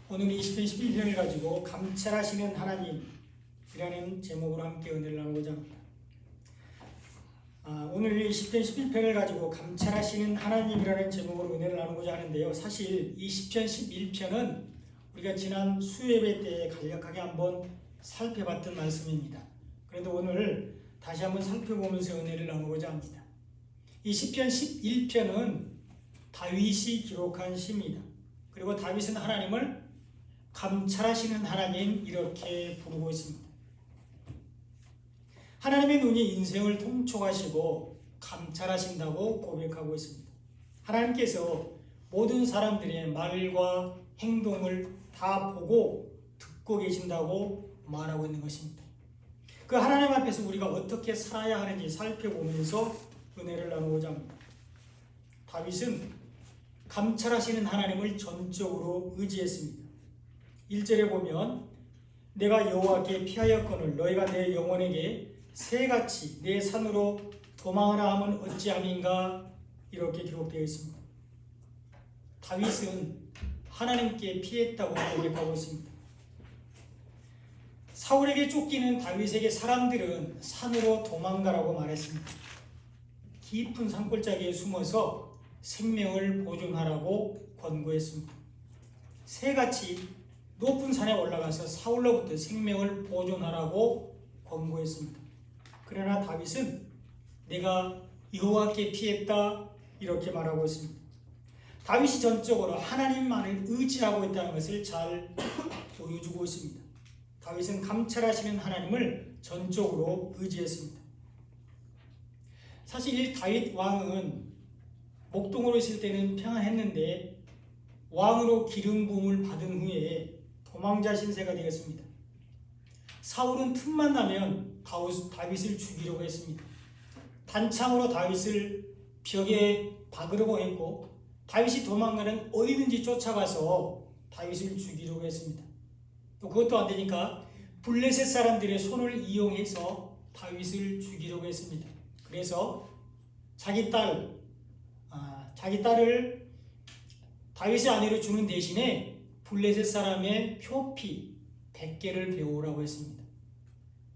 오늘 20편 11편을 가지고 감찰하시는 하나님이라는 제목으로 함께 은혜를 나누고자 합니다. 오늘 20편 11편을 가지고 감찰하시는 하나님이라는 제목으로 은혜를 나누고자 하는데요. 사실 20편 11편은 우리가 지난 수요예배 때 간략하게 한번 살펴봤던 말씀입니다. 그런데 오늘 다시 한번 살펴보면서 은혜를 나누고자 합니다. 20편 11편은 다윗이 기록한 시입니다. 그리고 다윗은 하나님을 감찰하시는 하나님 이렇게 부르고 있습니다. 하나님의 눈이 인생을 통촉하시고 감찰하신다고 고백하고 있습니다. 하나님께서 모든 사람들의 말과 행동을 다 보고 듣고 계신다고 말하고 있는 것입니다. 그 하나님 앞에서 우리가 어떻게 살아야 하는지 살펴보면서 은혜를 나누고자 합니다. 다윗은 감찰하시는 하나님을 전적으로 의지했습니다. 1절에 보면 내가 여호와께 피하였거늘 너희가 내 영혼에게 새같이 내 산으로 도망하라 하면 어찌함인가 이렇게 기록되어 있습니다. 다윗은 하나님께 피했다고 고백하고 있습니다. 사울에게 쫓기는 다윗에게 사람들은 산으로 도망가라고 말했습니다. 깊은 산골짜기에 숨어서 생명을 보존하라고 권고했습니다. 새같이 높은 산에 올라가서 사울로부터 생명을 보존하라고 권고했습니다. 그러나 다윗은 내가 여호와께 피했다 이렇게 말하고 있습니다. 다윗이 전적으로 하나님만을 의지하고 있다는 것을 잘 보여주고 있습니다. 다윗은 감찰하시는 하나님을 전적으로 의지했습니다. 사실 다윗 왕은 목동으로 있을 때는 평안했는데 왕으로 기름 부음을 받은 후에 도망자 신세가 되었습니다. 사울은 틈만 나면 다윗을 죽이려고 했습니다. 단창으로 다윗을 벽에 박으려고 했고 다윗이 도망가는 어디든지 쫓아가서 다윗을 죽이려고 했습니다. 또 그것도 안 되니까 블레셋 사람들의 손을 이용해서 다윗을 죽이려고 했습니다. 그래서 자기 딸을 다윗의 아내로 주는 대신에 블레셋 사람의 표피 100개를 배우라고 했습니다.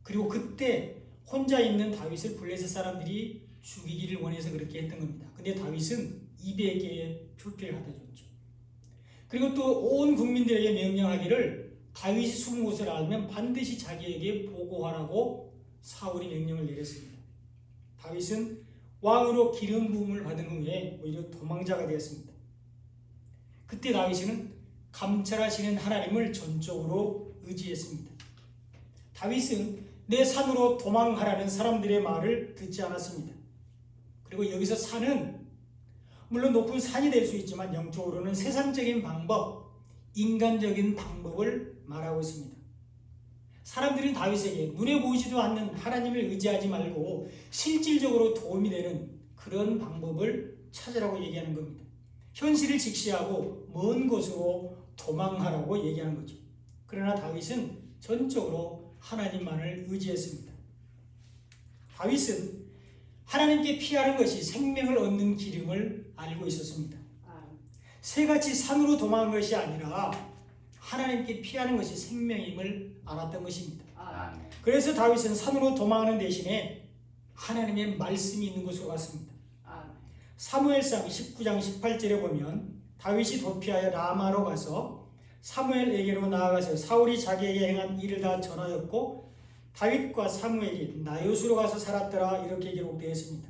그리고 그때 혼자 있는 다윗을 블레셋 사람들이 죽이기를 원해서 그렇게 했던 겁니다. 근데 다윗은 200개의 표피를 갖다 줬죠. 그리고 또 온 국민들에게 명령하기를 다윗이 숨은 곳을 알면 반드시 자기에게 보고하라고 사울이 명령을 내렸습니다. 다윗은 왕으로 기름 부음을 받은 후에 오히려 도망자가 되었습니다. 그때 다윗은 감찰하시는 하나님을 전적으로 의지했습니다. 다윗은 내 산으로 도망하라는 사람들의 말을 듣지 않았습니다. 그리고 여기서 산은 물론 높은 산이 될 수 있지만 영적으로는 세상적인 방법, 인간적인 방법을 말하고 있습니다. 사람들은 다윗에게 눈에 보이지도 않는 하나님을 의지하지 말고 실질적으로 도움이 되는 그런 방법을 찾으라고 얘기하는 겁니다. 현실을 직시하고 먼 곳으로 도망하라고 얘기하는 거죠. 그러나 다윗은 전적으로 하나님만을 의지했습니다. 다윗은 하나님께 피하는 것이 생명을 얻는 길임을 알고 있었습니다. 새같이 산으로 도망한 것이 아니라 하나님께 피하는 것이 생명임을 알았던 것입니다. 그래서 다윗은 산으로 도망하는 대신에 하나님의 말씀이 있는 곳으로 갔습니다. 사무엘상 19장 18절에 보면 다윗이 도피하여 라마로 가서 사무엘에게로 나아가서 사울이 자기에게 행한 일을 다 전하였고 다윗과 사무엘이 나요스로 가서 살았더라 이렇게 기록되어 있습니다.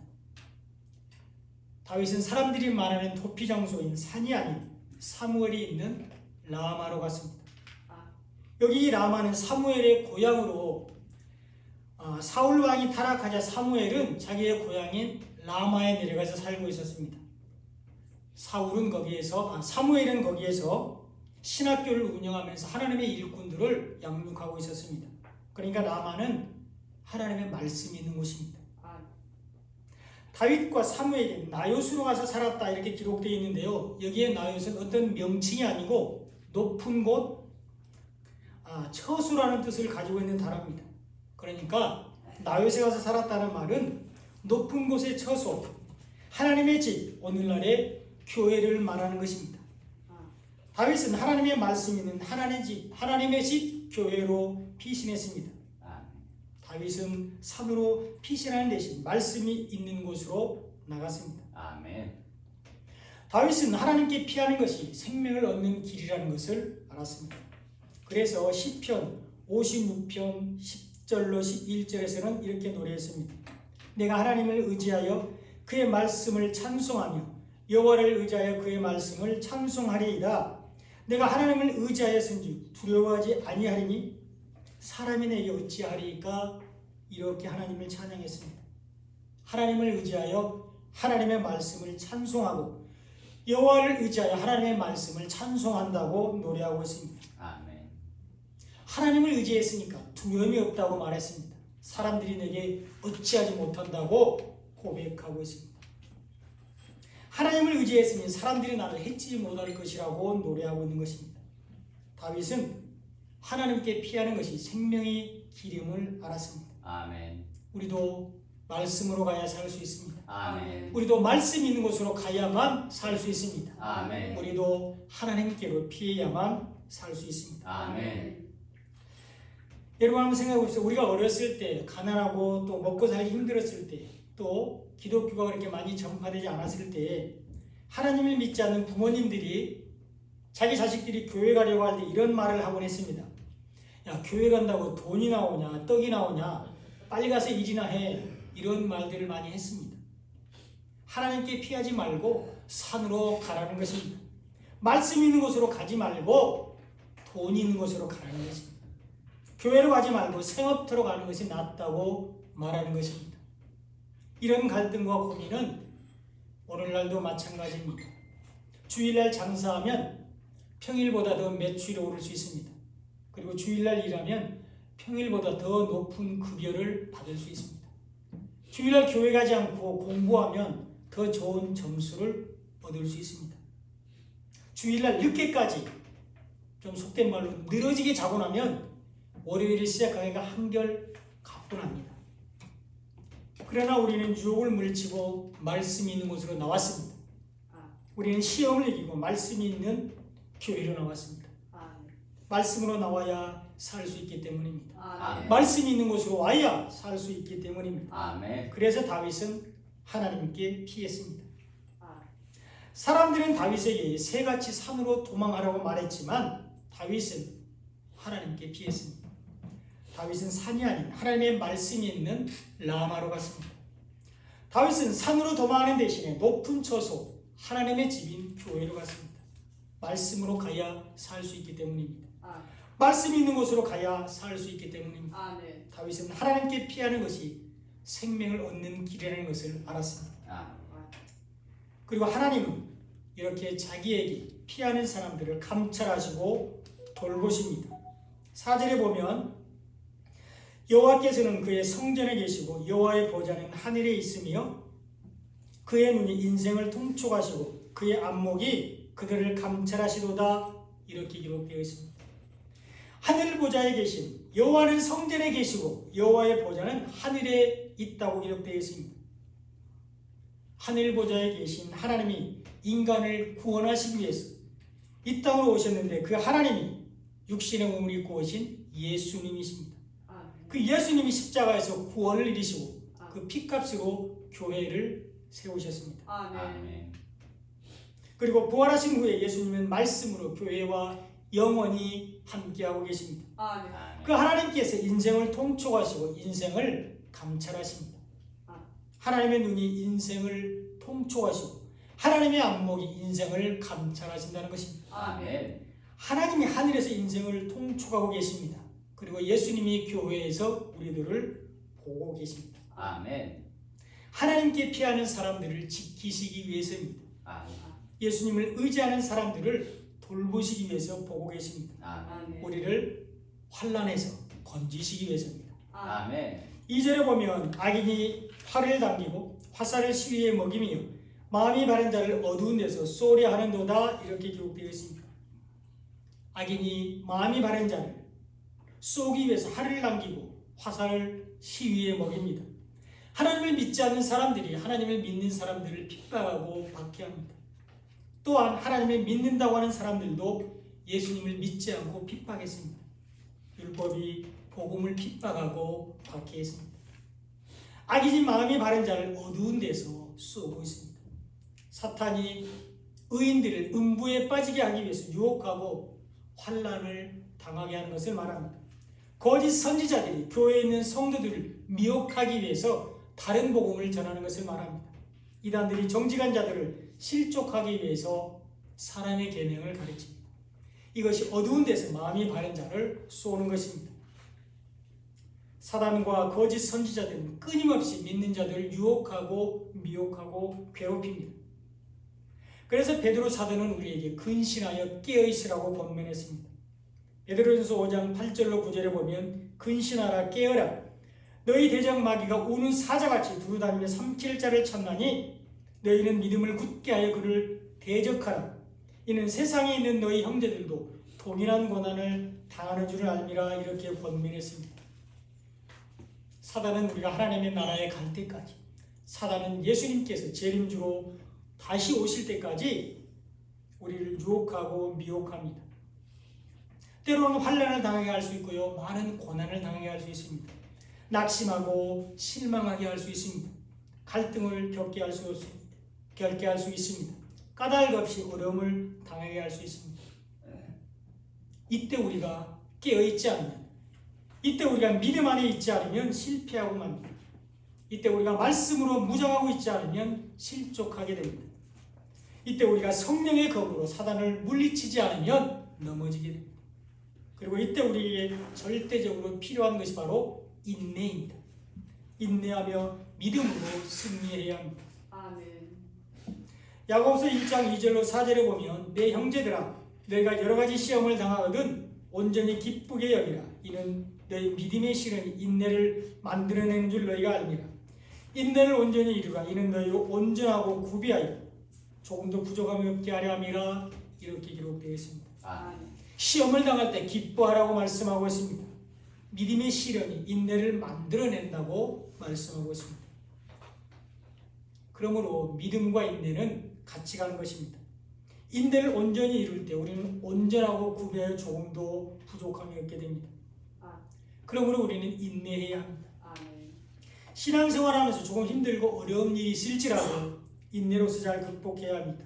다윗은 사람들이 말하는 도피 장소인 산이 아닌 사무엘이 있는 라마로 갔습니다. 여기 이 라마는 사무엘의 고향으로 사울 왕이 타락하자 사무엘은 자기의 고향인 라마에 내려가서 살고 있었습니다. 사무엘은 거기에서 신학교를 운영하면서 하나님의 일꾼들을 양육하고 있었습니다. 그러니까 라마는 하나님의 말씀이 있는 곳입니다. 다윗과 사무엘이 나요스로 가서 살았다 이렇게 기록되어 있는데요. 여기에 나요스는 어떤 명칭이 아니고 높은 곳, 처수라는 뜻을 가지고 있는 단어입니다. 그러니까 나요스에 가서 살았다는 말은 높은 곳의 처소, 하나님의 집, 오늘날의 교회를 말하는 것입니다. 다윗은 하나님의 말씀이 있는 하나님의 집 교회로 피신했습니다. 다윗은 산으로 피신하는 대신 말씀이 있는 곳으로 나갔습니다. 아멘. 다윗은 하나님께 피하는 것이 생명을 얻는 길이라는 것을 알았습니다. 그래서 시편 56편 10절로 11절에서는 이렇게 노래했습니다. 내가 하나님을 의지하여 그의 말씀을 찬송하며 여호와를 의지하여 그의 말씀을 찬송하리이다. 내가 하나님을 의지하였은즉 두려워하지 아니하리니 사람이 내게 어찌하리까. 이렇게 하나님을 찬양했습니다. 하나님을 의지하여 하나님의 말씀을 찬송하고 여호와를 의지하여 하나님의 말씀을 찬송한다고 노래하고 있습니다. 아멘. 하나님을 의지했으니까 두려움이 없다고 말했습니다. 사람들이 내게 어찌하지 못한다고 고백하고 있습니다. 하나님을 의지했으니 사람들이 나를 해치지 못할 것이라고 노래하고 있는 것입니다. 다윗은 하나님께 피하는 것이 생명의 기름을 알았습니다. 아멘. 우리도 말씀으로 가야 살 수 있습니다. 아멘. 우리도 말씀 있는 곳으로 가야만 살 수 있습니다. 아멘. 우리도 하나님께로 피해야만 살 수 있습니다. 아멘. 여러분 한번 생각해 보십시오. 우리가 어렸을 때 가난하고 또 먹고 살기 힘들었을 때 또 기독교가 그렇게 많이 전파되지 않았을 때 하나님을 믿지 않는 부모님들이 자기 자식들이 교회 가려고 할 때 이런 말을 하곤 했습니다. 야, 교회 간다고 돈이 나오냐 떡이 나오냐 빨리 가서 일이나 해. 이런 말들을 많이 했습니다. 하나님께 피하지 말고 산으로 가라는 것입니다. 말씀 있는 곳으로 가지 말고 돈 있는 곳으로 가라는 것입니다. 교회로 가지 말고 생업터로 가는 것이 낫다고 말하는 것입니다. 이런 갈등과 고민은 오늘날도 마찬가지입니다. 주일날 장사하면 평일보다 더 매출이 오를 수 있습니다. 그리고 주일날 일하면 평일보다 더 높은 급여를 받을 수 있습니다. 주일날 교회 가지 않고 공부하면 더 좋은 점수를 얻을 수 있습니다. 주일날 늦게까지 좀 속된 말로 늘어지게 자고 나면 월요일을 시작하기가 한결 가뿐합니다. 그러나 우리는 유혹을 물리치고 말씀이 있는 곳으로 나왔습니다. 우리는 시험을 이기고 말씀이 있는 교회로 나왔습니다. 말씀으로 나와야 살 수 있기 때문입니다. 아멘. 말씀이 있는 곳으로 와야 살 수 있기 때문입니다. 아멘. 그래서 다윗은 하나님께 피했습니다. 사람들은 다윗에게 새같이 산으로 도망하라고 말했지만 다윗은 하나님께 피했습니다. 다윗은 산이 아닌 하나님의 말씀이 있는 라마로 갔습니다. 다윗은 산으로 도망하는 대신에 높은 처소 하나님의 집인 교회로 갔습니다. 말씀으로 가야 살 수 있기 때문입니다. 말씀이 있는 곳으로 가야 살 수 있기 때문입니다. 다윗은 하나님께 피하는 것이 생명을 얻는 길이라는 것을 알았습니다. 그리고 하나님은 이렇게 자기에게 피하는 사람들을 감찰하시고 돌보십니다. 4절에 보면 여호와께서는 그의 성전에 계시고 여호와의 보좌는 하늘에 있으며 그의 눈이 인생을 통촉하시고 그의 안목이 그들을 감찰하시도다. 이렇게 기록되어 있습니다. 하늘 보좌에 계신 여호와는 성전에 계시고 여호와의 보좌는 하늘에 있다고 기록되어 있습니다. 하늘 보좌에 계신 하나님이 인간을 구원하시기 위해서 이 땅으로 오셨는데 그 하나님이 육신의 몸을 입고 오신 예수님이십니다. 그 예수님이 십자가에서 구원을 이루시고 그 피값으로 교회를 세우셨습니다. 아멘. 그리고 부활하신 후에 예수님은 말씀으로 교회와 영원히 함께하고 계십니다. 그 하나님께서 인생을 통촉하시고 인생을 감찰하십니다. 하나님의 눈이 인생을 통촉하시고 하나님의 안목이 인생을 감찰하신다는 것입니다. 아멘. 하나님이 하늘에서 인생을 통촉하고 계십니다. 그리고 예수님이 교회에서 우리들을 보고 계십니다. 아멘. 하나님께 피하는 사람들을 지키시기 위해서입니다. 아멘. 예수님을 의지하는 사람들을 돌보시기 위해서 보고 계십니다. 아멘. 우리를 환난에서 건지시기 위해서입니다. 아멘. 2절에 보면 악인이 활을 당기고 화살을 시위에 먹이며 마음이 바른 자를 어두운 데서 쏘려 하는도다. 이렇게 기록되어 있습니다. 악인이 마음이 바른 자를 쏘기 위해서 활을 남기고 화살을 시위에 먹입니다. 하나님을 믿지 않는 사람들이 하나님을 믿는 사람들을 핍박하고 박해합니다. 또한 하나님을 믿는다고 하는 사람들도 예수님을 믿지 않고 핍박했습니다. 율법이 복음을 핍박하고 박해했습니다. 악이진 마음이 바른 자를 어두운 데서 쏘고 있습니다. 사탄이 의인들을 음부에 빠지게 하기 위해서 유혹하고 환난을 당하게 하는 것을 말합니다. 거짓 선지자들이 교회에 있는 성도들을 미혹하기 위해서 다른 복음을 전하는 것을 말합니다. 이단들이 정직한 자들을 실족하기 위해서 사람의 계명을 가르칩니다. 이것이 어두운 데서 마음이 바른 자를 쏘는 것입니다. 사단과 거짓 선지자들은 끊임없이 믿는 자들을 유혹하고 미혹하고 괴롭힙니다. 그래서 베드로 사도는 우리에게 근신하여 깨어있으라고 권면했습니다. 베드로전서 5장 8절로 9절에 보면 근신하라 깨어라 너희 대적 마귀가 우는 사자같이 두루다니며 삼킬 자를 찾나니 너희는 믿음을 굳게 하여 그를 대적하라. 이는 세상에 있는 너희 형제들도 동일한 고난을 당하는 줄을 알미라. 이렇게 권면했습니다. 사단은 우리가 하나님의 나라에 갈 때까지, 사단은 예수님께서 재림주로 다시 오실 때까지 우리를 유혹하고 미혹합니다. 때로는 환난을 당하게 할 수 있고요, 많은 고난을 당하게 할 수 있습니다. 낙심하고 실망하게 할 수 있습니다. 갈등을 겪게 할 수 있습니다. 까닭 없이 어려움을 당하게 할 수 있습니다. 이때 우리가 깨어있지 않으면, 이때 우리가 믿음 안에 있지 않으면 실패하고 맙니다. 이때 우리가 말씀으로 무장하고 있지 않으면 실족하게 됩니다. 이때 우리가 성령의 검으로 사단을 물리치지 않으면 넘어지게 됩니다. 그리고 이때 우리에게 절대적으로 필요한 것이 바로 인내입니다. 인내하며 믿음으로 승리해야 합니다. 아멘. 야고보서 1장 2절로 4절에 보면 내 형제들아 너희가 여러 가지 시험을 당하거든 온전히 기쁘게 여기라. 이는 너희 믿음의 실현이 인내를 만들어내는 줄 너희가 알미라. 인내를 온전히 이루라. 이는 너희가 온전하고 구비하여 조금도 부족함이 없게 하려 함이라. 이렇게 기록되어 있습니다. 아멘. 시험을 당할 때 기뻐하라고 말씀하고 있습니다. 믿음의 실현이 인내를 만들어낸다고 말씀하고 있습니다. 그러므로 믿음과 인내는 같이 가는 것입니다. 인내를 온전히 이룰 때 우리는 온전하고 구비하여 조금도 부족함이 없게 됩니다. 그러므로 우리는 인내해야 합니다. 아멘. 신앙생활하면서 조금 힘들고 어려운 일이 있을지라도 인내로서 잘 극복해야 합니다.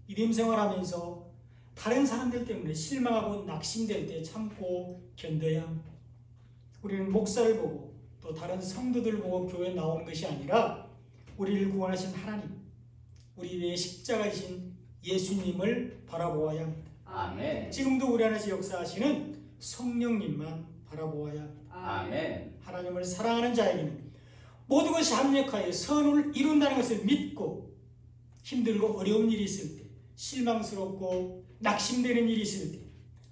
믿음 생활하면서 다른 사람들 때문에 실망하고 낙심될 때 참고 견뎌야 합니다. 우리는 목사를 보고 또 다른 성도들 보고 교회에 나오는 것이 아니라 우리를 구원하신 하나님, 우리 위에 십자가이신 예수님을 바라보아야 합니다. 아멘. 지금도 우리 안에서 역사하시는 성령님만 바라보아야 합니다. 아멘. 하나님을 사랑하는 자에게는 모든 것이 합력하여 선을 이룬다는 것을 믿고 힘들고 어려운 일이 있을 때, 실망스럽고 낙심되는 일이 있을 때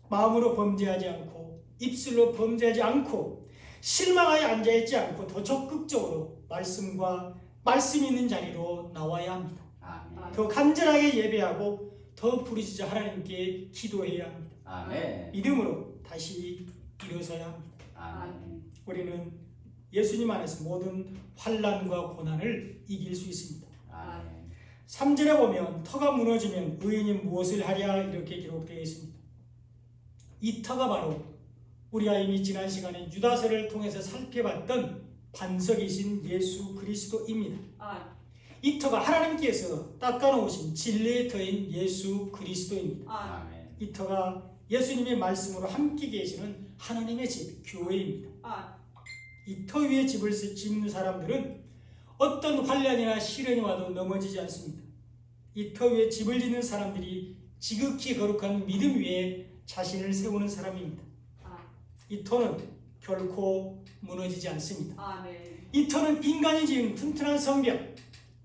마음으로 범죄하지 않고 입술로 범죄하지 않고 실망하여 앉아있지 않고 더 적극적으로 말씀과 말씀 있는 자리로 나와야 합니다. 아멘. 더 간절하게 예배하고 더 부르짖어 하나님께 기도해야 합니다. 아멘. 믿음으로 다시 일어서야 합니다. 아멘. 우리는 예수님 안에서 모든 환난과 고난을 이길 수 있습니다. 아멘. 3절에 보면 터가 무너지면 의인이 무엇을 하랴 이렇게 기록되어 있습니다. 이 터가 바로 우리가 이미 지난 시간에 유다서를 통해서 살펴봤던 반석이신 예수 그리스도입니다. 이 터가 하나님께서 닦아놓으신 진리의 터인 예수 그리스도입니다. 아멘. 이 터가 예수님의 말씀으로 함께 계시는 하나님의 집, 교회입니다. 이 터 위에 집을 짓는 사람들은 어떤 환난이나 시련이 와도 넘어지지 않습니다. 이 터 위에 집을 짓는 사람들이 지극히 거룩한 믿음 위에 자신을 세우는 사람입니다. 이 터는 결코 무너지지 않습니다. 아멘. 이 터는 인간이 지은 튼튼한 성벽,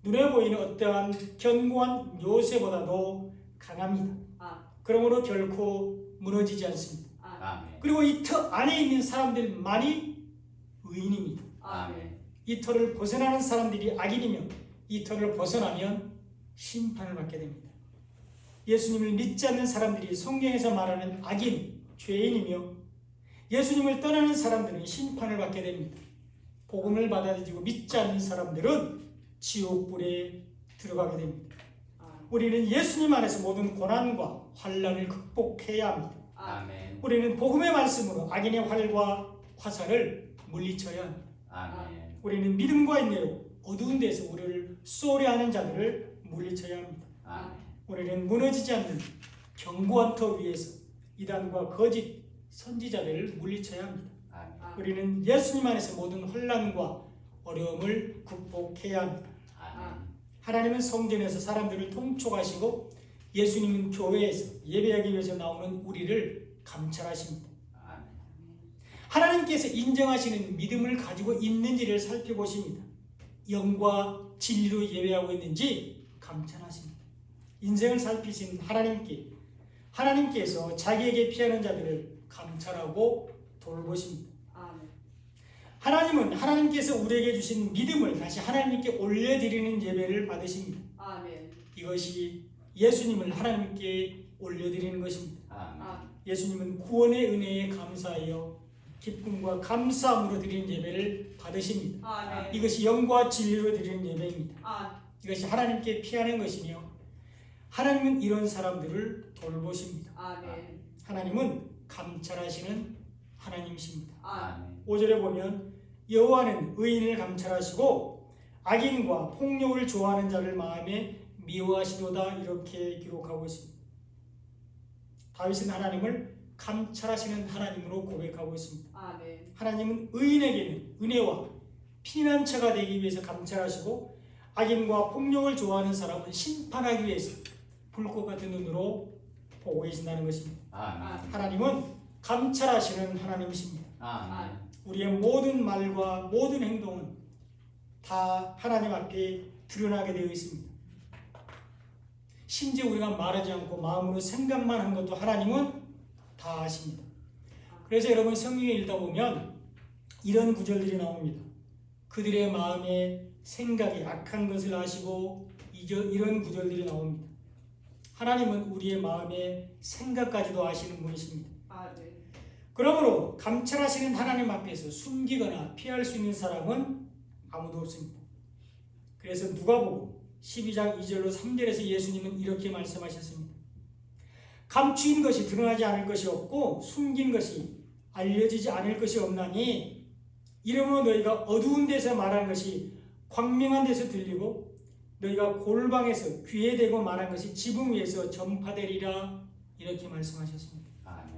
눈에 보이는 어떠한 견고한 요새보다도 강합니다. 그러므로 결코 무너지지 않습니다. 아멘. 그리고 이 터 안에 있는 사람들만이 의인입니다. 아멘. 이 터를 벗어나는 사람들이 악인이며 이 터를 벗어나면 심판을 받게 됩니다. 예수님을 믿지 않는 사람들이 성경에서 말하는 악인, 죄인이며 예수님을 떠나는 사람들은 심판을 받게 됩니다. 복음을 받아들이고 믿지 않는 사람들은 지옥불에 들어가게 됩니다. 우리는 예수님 안에서 모든 고난과 환난을 극복해야 합니다. 아멘. 우리는 복음의 말씀으로 악인의 활과 화살을 물리쳐야 합니다. 아멘. 우리는 믿음과 인내로 어두운 데서 우리를 쏘려 하는 자들을 물리쳐야 합니다. 아멘. 우리는 무너지지 않는 견고한 터 위에서 이단과 거짓 선지자들을 물리쳐야 합니다. 아멘. 우리는 예수님 안에서 모든 혼란과 어려움을 극복해야 합니다. 아멘. 하나님은 성전에서 사람들을 통촉하시고 예수님은 교회에서 예배하기 위해서 나오는 우리를 감찰하십니다. 아멘. 하나님께서 인정하시는 믿음을 가지고 있는지를 살펴보십니다. 영과 진리로 예배하고 있는지 감찰하십니다. 인생을 살피신 하나님께서 자기에게 피하는 자들을 감찰하고 돌보십니다. 하나님은 하나님께서 우리에게 주신 믿음을 다시 하나님께 올려드리는 예배를 받으십니다. 이것이 예수님을 하나님께 올려드리는 것입니다. 아멘. 예수님은 구원의 은혜에 감사하여 기쁨과 감사함으로 드리는 예배를 받으십니다. 이것이 영과 진리로 드리는 예배입니다. 이것이 하나님께 피하는 것이며 하나님은 이런 사람들을 돌보십니다. 하나님은 감찰하시는 하나님이십니다. 아멘. 5절에 보면 여호와는 의인을 감찰하시고 악인과 폭력을 좋아하는 자를 마음에 미워하시도다 이렇게 기록하고 있습니다. 다윗은 하나님을 감찰하시는 하나님으로 고백하고 있습니다. 하나님은 의인에게는 은혜와 피난처가 되기 위해서 감찰하시고 악인과 폭력을 좋아하는 사람은 심판하기 위해서 불꽃 같은 눈으로 보고 계신다는 것입니다. 아멘. 하나님은 감찰하시는 하나님이십니다. 아멘. 우리의 모든 말과 모든 행동은 다 하나님 앞에 드러나게 되어 있습니다. 심지어 우리가 말하지 않고 마음으로 생각만 한 것도 하나님은 다 아십니다. 그래서 여러분 성경에 읽다 보면 이런 구절들이 나옵니다. 그들의 마음에 생각이 악한 것을 아시고 이런 구절들이 나옵니다. 하나님은 우리의 마음의 생각까지도 아시는 분이십니다. 그러므로 감찰하시는 하나님 앞에서 숨기거나 피할 수 있는 사람은 아무도 없습니다. 그래서 누가복음 12장 2절로 3절에서 예수님은 이렇게 말씀하셨습니다. 감추인 것이 드러나지 않을 것이 없고 숨긴 것이 알려지지 않을 것이 없나니 이러므로 너희가 어두운 데서 말한 것이 광명한 데서 들리고 너희가 골방에서 귀에 대고 말한 것이 지붕 위에서 전파되리라 이렇게 말씀하셨습니다. 아멘.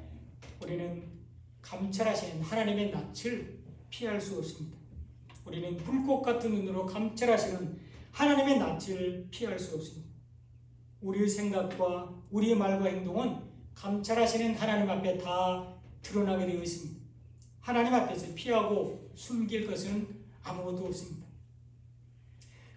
우리는 감찰하시는 하나님의 낯을 피할 수 없습니다. 우리는 불꽃 같은 눈으로 감찰하시는 하나님의 낯을 피할 수 없습니다. 우리의 생각과 우리의 말과 행동은 감찰하시는 하나님 앞에 다 드러나게 되어 있습니다. 하나님 앞에서 피하고 숨길 것은 아무것도 없습니다.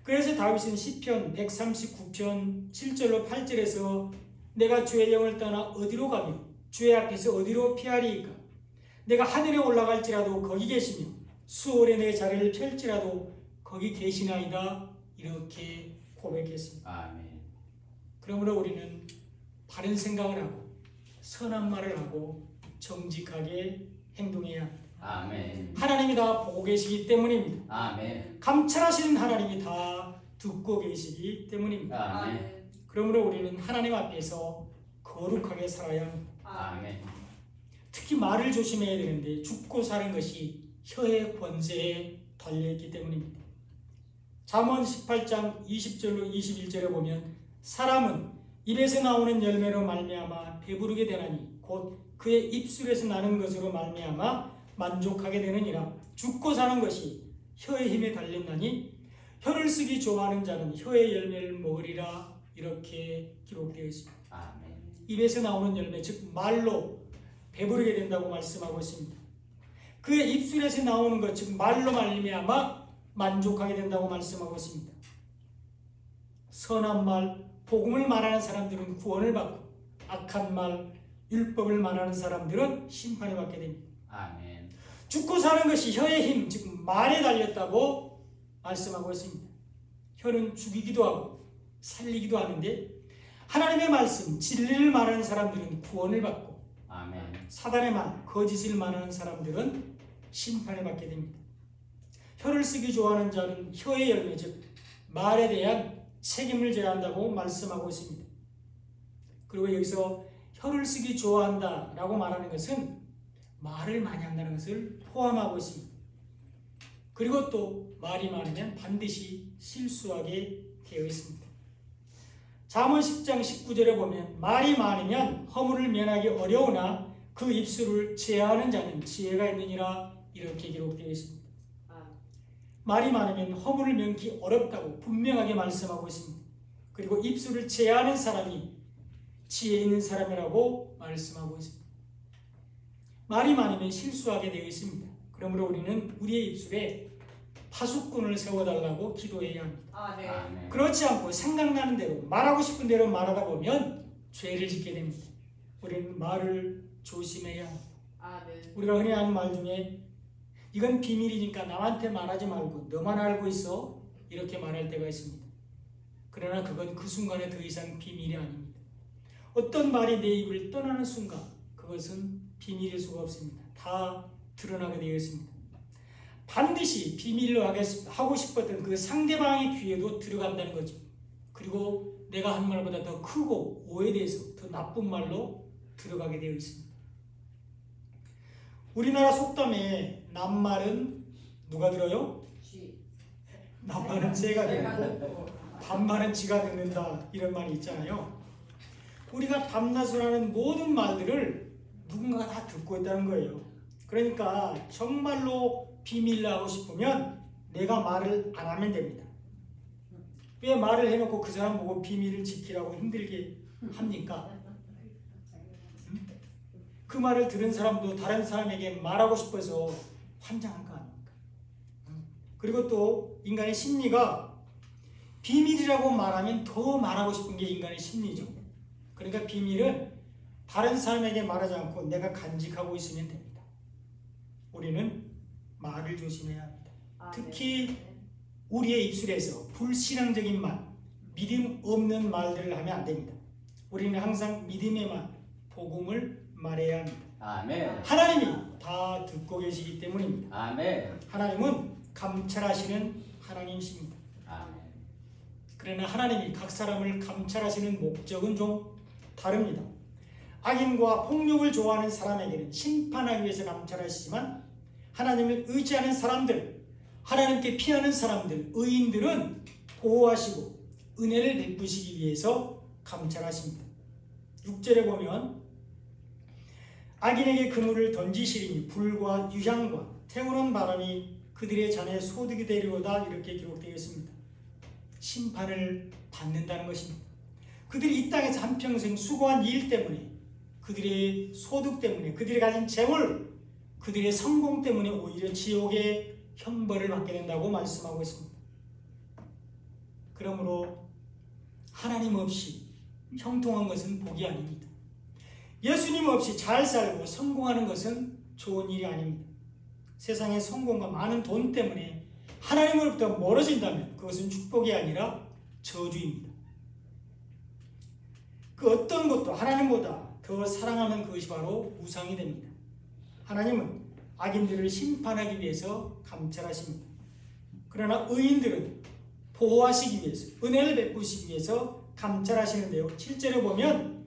그래서 다윗은 시편 139편 7절로 8절에서 내가 주의 영을 떠나 어디로 가며 주의 앞에서 어디로 피하리이까? 내가 하늘에 올라갈지라도 거기 계시며 수월에 내 자리를 펼지라도 거기 계시나이다 이렇게 고백했습니다. 아멘. 그러므로 우리는 바른 생각을 하고 선한 말을 하고 정직하게 행동해야 합니다. 아멘. 하나님이 다 보고 계시기 때문입니다. 아멘. 감찰하시는 하나님이 다 듣고 계시기 때문입니다. 아멘. 그러므로 우리는 하나님 앞에서 거룩하게 살아야 합니다. 아멘. 특히 말을 조심해야 되는데 죽고 사는 것이 혀의 권세에 달려있기 때문입니다. 잠언 18장 20절로 21절에 보면 사람은 입에서 나오는 열매로 말미암아 배부르게 되나니 곧 그의 입술에서 나는 것으로 말미암아 만족하게 되느니라. 죽고 사는 것이 혀의 힘에 달렸나니 혀를 쓰기 좋아하는 자는 혀의 열매를 먹으리라 이렇게 기록되어 있습니다. 아멘. 입에서 나오는 열매 즉 말로 배부르게 된다고 말씀하고 있습니다. 그의 입술에서 나오는 것 즉 말로 말미암아 만족하게 된다고 말씀하고 있습니다. 선한 말, 복음을 말하는 사람들은 구원을 받고 악한 말, 율법을 말하는 사람들은 심판을 받게 됩니다. 아멘. 죽고 사는 것이 혀의 힘, 즉 말에 달렸다고 말씀하고 있습니다. 혀는 죽이기도 하고 살리기도 하는데 하나님의 말씀, 진리를 말하는 사람들은 구원을 받고 아멘. 사단의 말, 거짓을 말하는 사람들은 심판을 받게 됩니다. 혀를 쓰기 좋아하는 자는 혀의 열매, 즉 말에 대한 책임을 져야 한다고 말씀하고 있습니다. 그리고 여기서 혀를 쓰기 좋아한다 라고 말하는 것은 말을 많이 한다는 것을 포함하고 있습니다. 그리고 또 말이 많으면 반드시 실수하게 되어 있습니다. 잠언 10장 19절에 보면 말이 많으면 허물을 면하기 어려우나 그 입술을 제어하는 자는 지혜가 있느니라 이렇게 기록되어 있습니다. 말이 많으면 허물을 면기 어렵다고 분명하게 말씀하고 있습니다. 그리고 입술을 제어하는 사람이 지혜 있는 사람이라고 말씀하고 있습니다. 말이 많으면 실수하게 되어 있습니다. 그러므로 우리는 우리의 입술에 파수꾼을 세워달라고 기도해야 합니다. 네. 아멘. 그렇지 않고 생각나는 대로 말하고 싶은 대로 말하다 보면 죄를 짓게 됩니다. 우리는 말을 조심해야 합니다. 네. 우리가 흔히 하는 말 중에 이건 비밀이니까 남한테 말하지 말고 너만 알고 있어 이렇게 말할 때가 있습니다. 그러나 그건 그 순간에 더 이상 비밀이 아닙니다. 어떤 말이 내 입을 떠나는 순간 그것은 비밀일 수가 없습니다. 다 드러나게 되어 있습니다. 반드시 비밀로 하고 싶었던 그 상대방의 귀에도 들어간다는 거죠. 그리고 내가 한 말보다 더 크고 오해돼서 더 나쁜 말로 들어가게 되어 있습니다. 우리나라 속담에 낱말은 누가 들어요? 낱말은 새가 듣고 반말은 쥐가 듣는다 이런 말이 있잖아요. 우리가 밤낮으로하는 모든 말들을 누군가가 다 듣고 있다는 거예요. 그러니까 정말로 비밀로 하고 싶으면 내가 말을 안 하면 됩니다. 왜 말을 해놓고 그 사람 보고 비밀을 지키라고 힘들게 합니까? 그 말을 들은 사람도 다른 사람에게 말하고 싶어서 환장한 거 아닙니까? 그리고 또 인간의 심리가 비밀이라고 말하면 더 말하고 싶은 게 인간의 심리죠. 그러니까 비밀은 다른 사람에게 말하지 않고 내가 간직하고 있으면 됩니다. 우리는 말을 조심해야 합니다. 특히 우리의 입술에서 불신앙적인 말, 믿음 없는 말들을 하면 안 됩니다. 우리는 항상 믿음의 말, 복음을 말해야 합니다. 아멘. 하나님이 다 듣고 계시기 때문입니다. 아멘. 하나님은 감찰하시는 하나님이십니다. 아멘. 그러나 하나님이 각 사람을 감찰하시는 목적은 좀 다릅니다. 악인과 폭력을 좋아하는 사람에게는 심판하기 위해서 감찰하시지만 하나님을 의지하는 사람들, 하나님께 피하는 사람들, 의인들은 보호하시고 은혜를 베푸시기 위해서 감찰하십니다. 6절에 보면 악인에게 그물을 던지시리니 불과 유향과 태우는 바람이 그들의 잔에 소득이 되리로다 이렇게 기록되어 있습니다. 심판을 받는다는 것입니다. 그들이 이 땅에서 한평생 수고한 일 때문에 그들의 소득 때문에 그들이 가진 재물 그들의 성공 때문에 오히려 지옥의 형벌을 받게 된다고 말씀하고 있습니다. 그러므로 하나님 없이 형통한 것은 복이 아닙니다. 예수님 없이 잘 살고 성공하는 것은 좋은 일이 아닙니다. 세상의 성공과 많은 돈 때문에 하나님으로부터 멀어진다면 그것은 축복이 아니라 저주입니다. 그 어떤 것도 하나님보다 더 사랑하는 그것이 바로 우상이 됩니다. 하나님은 악인들을 심판하기 위해서 감찰하십니다. 그러나 의인들은 보호하시기 위해서 은혜를 베푸시기 위해서 감찰하시는데요. 7절에 보면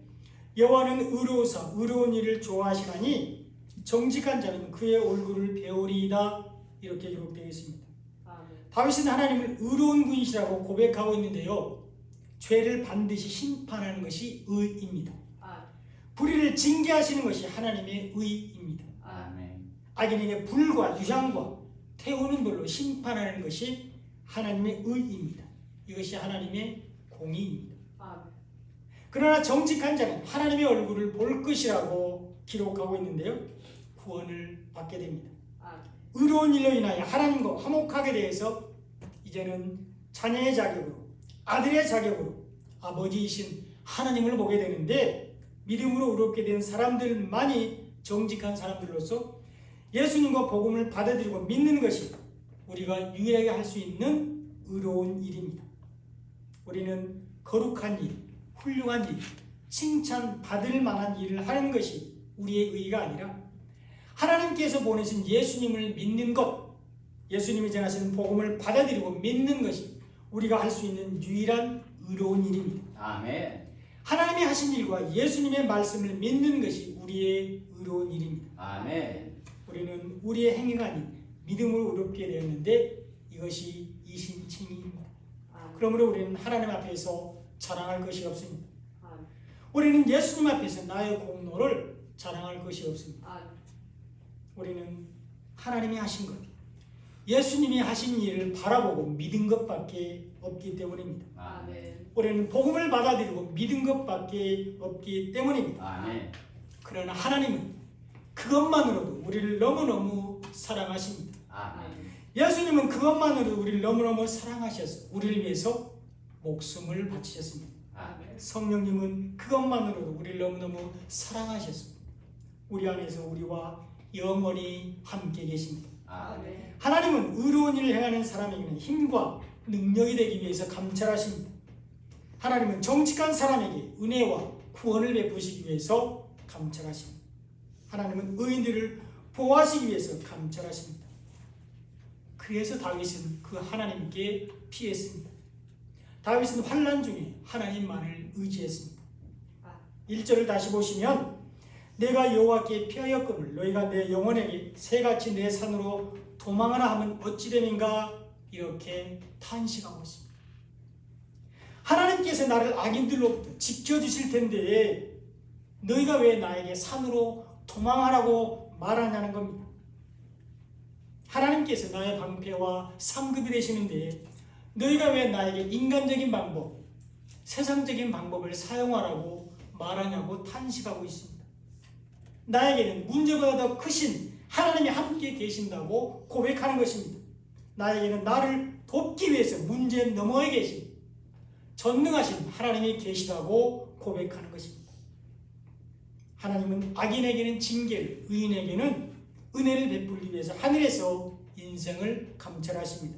여호와는 의로우사 의로운 일을 좋아하시나니 정직한 자는 그의 얼굴을 배우리이다 이렇게 기록되어 있습니다. 다윗은 하나님을 의로운 분이시라고 고백하고 있는데요. 죄를 반드시 심판하는 것이 의입니다. 불의를 징계하시는 것이 하나님의 의입니다. 아멘. 악인에게 불과 유향과 태우는 불로 심판하는 것이 하나님의 의입니다. 이것이 하나님의 공의입니다. 그러나 정직한 자는 하나님의 얼굴을 볼 것이라고 기록하고 있는데요. 구원을 받게 됩니다. 의로운 일로 인하여 하나님과 화목하게 대해서 이제는 자녀의 자격으로 아들의 자격으로 아버지이신 하나님을 보게 되는데 믿음으로 의롭게 된 사람들만이 정직한 사람들로서 예수님과 복음을 받아들이고 믿는 것이 우리가 유일하게 할 수 있는 의로운 일입니다. 우리는 거룩한 일, 훌륭한 일, 칭찬받을 만한 일을 하는 것이 우리의 의의가 아니라 하나님께서 보내신 예수님을 믿는 것, 예수님이 전하시는 복음을 받아들이고 믿는 것이 우리가 할 수 있는 유일한 의로운 일입니다. 아멘. 하나님이 하신 일과 예수님의 말씀을 믿는 것이 우리의 의로운 일입니다. 아멘. 우리는 우리의 행위가 아닌 믿음으로 의롭게 되었는데 이것이 이신칭의입니다. 그러므로 우리는 하나님 앞에서 자랑할 것이 없습니다. 우리는 예수님 앞에서 나의 공로를 자랑할 것이 없습니다. 우리는 하나님이 하신 것, 예수님이 하신 일을 바라보고 믿은 것밖에 없기 때문입니다. 아멘. 우리는 복음을 받아들이고 믿은 것밖에 없기 때문입니다. 아멘. 그러나 하나님은 그것만으로도 우리를 너무너무 사랑하십니다. 아멘. 예수님은 그것만으로도 우리를 너무너무 사랑하셔서 우리를 위해서 목숨을 바치셨습니다. 아멘. 성령님은 그것만으로도 우리를 너무너무 사랑하셨습니다. 우리 안에서 우리와 영원히 함께 계십니다. 아멘. 하나님은 의로운 일을 행하는 사람에게는 힘과 능력이 되기 위해서 감찰하십니다. 하나님은 정직한 사람에게 은혜와 구원을 베푸시기 위해서 감찰하십니다. 하나님은 의인들을 보호하시기 위해서 감찰하십니다. 그래서 다윗은 그 하나님께 피했습니다. 다윗은 환난 중에 하나님만을 의지했습니다. 1절을 다시 보시면 내가 여호와께 피하였거늘 너희가 내 영혼에게 새같이 내 산으로 도망하라 하면 어찌 됨인가 이렇게 탄식하고 있습니다. 하나님께서 나를 악인들로부터 지켜주실 텐데 너희가 왜 나에게 산으로 도망하라고 말하냐는 겁니다. 하나님께서 나의 방패와 상급이 되시는데 너희가 왜 나에게 인간적인 방법, 세상적인 방법을 사용하라고 말하냐고 탄식하고 있습니다. 나에게는 문제보다 더 크신 하나님이 함께 계신다고 고백하는 것입니다. 나에게는 나를 돕기 위해서 문제 너머에 계신 전능하신 하나님이 계시다고 고백하는 것입니다. 하나님은 악인에게는 징계를, 의인에게는 은혜를 베풀기 위해서 하늘에서 인생을 감찰하십니다.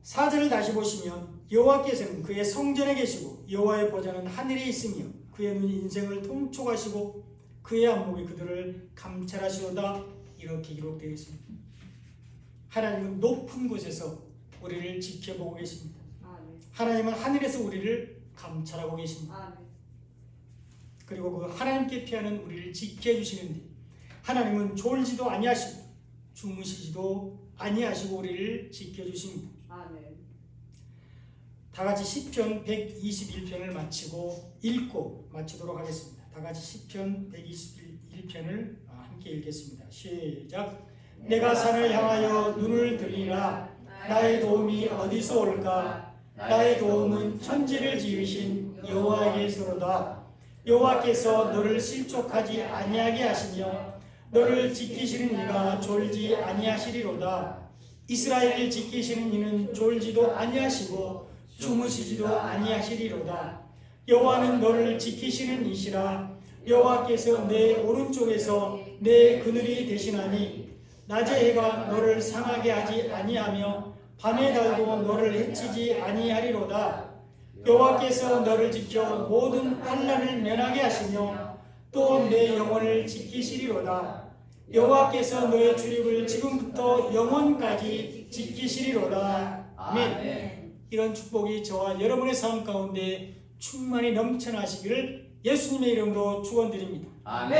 4절을 다시 보시면 여호와께서는 그의 성전에 계시고 여호와의 보좌는 하늘에 있으며 그의 눈이 인생을 통촉하시고 그의 안목이 그들을 감찰하시오다 이렇게 기록되어 있습니다. 하나님은 높은 곳에서 우리를 지켜보고 계십니다. 하나님은 하늘에서 우리를 감찰하고 계십니다. 그리고 그 하나님께 피하는 우리를 지켜주시는데 하나님은 졸지도 아니하시고 주무시지도 아니하시고 우리를 지켜주십니다. 다 같이 시편 121편을 읽고 마치도록 하겠습니다. 다 같이 시편 121편을 함께 읽겠습니다. 시작. 내가 산을 향하여 눈을 들리라. 나의 도움이 어디서 올까? 나의 도움은 천지를 지으신 여호와에게서로다. 여호와께서 너를 실족하지 아니하게 하시며 너를 지키시는 이가 졸지 아니하시리로다. 이스라엘을 지키시는 이는 졸지도 아니하시고 주무시지도 아니하시리로다. 여호와는 너를 지키시는 이시라. 여호와께서 내 오른쪽에서 내 그늘이 되시나니 낮의 해가 너를 상하게 하지 아니하며 밤의 달도 너를 해치지 아니하리로다. 여호와께서 너를 지켜 모든 환난을 면하게 하시며 또 내 영혼을 지키시리로다. 여호와께서 너의 출입을 지금부터 영원까지 지키시리로다. 아멘. 이런 축복이 저와 여러분의 삶 가운데 충만히 넘쳐나시기를 예수님의 이름으로 축원드립니다. 아멘.